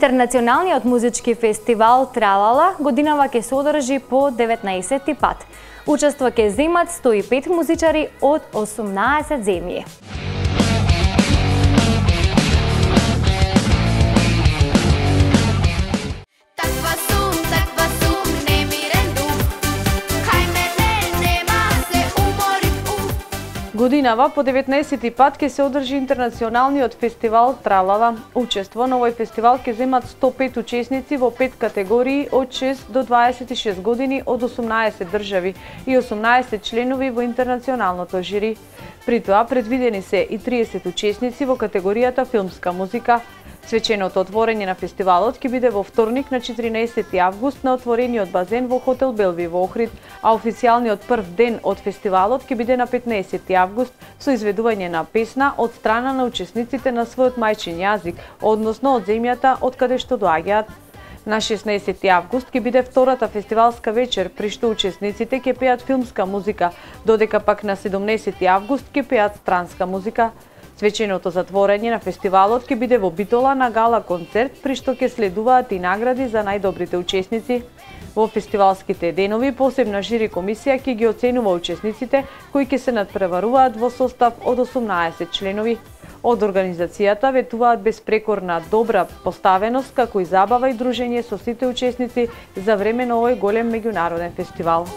Интернационалниот музички фестивал Тралала годинава ќе се одржи по 19-ти пат. Учество ќе земат 105 музичари од 18 земји. Годинава по 19-ти пат ќе се одржи Интернационалниот фестивал Тралала. Учество на овој фестивал ќе земат 105 учесници во 5 категории од 6 до 26 години од 18 држави и 18 членови во интернационалното жири. При тоа предвидени се и 30 учесници во категоријата филмска музика. Свеченото отворање на фестивалот ќе биде во вторник на 14 август на отворениот базен во хотел Белви во Охрид, а официјалниот прв ден од фестивалот ќе биде на 15 август со изведување на песна од страна на учесниците на својот мајчин јазик, односно од земјата од каде што доаѓаат. На 16 август ќе биде втората фестивалска вечер, при што учесниците ќе пеат филмска музика, додека пак на 17 август ќе пеат странска музика. Свеченото затворање на фестивалот ќе биде во Битола на гала концерт, при што ќе следуваат и награди за најдобрите учесници. Во фестивалските денови посебна жири комисија ќе ги оценува учесниците кои ќе се надпреваруваат во состав од 18 членови. Од организацијата ветуваат безпрекорна добра поставеност како и забава и дружење со сите учесници за време на овој голем меѓународен фестивал.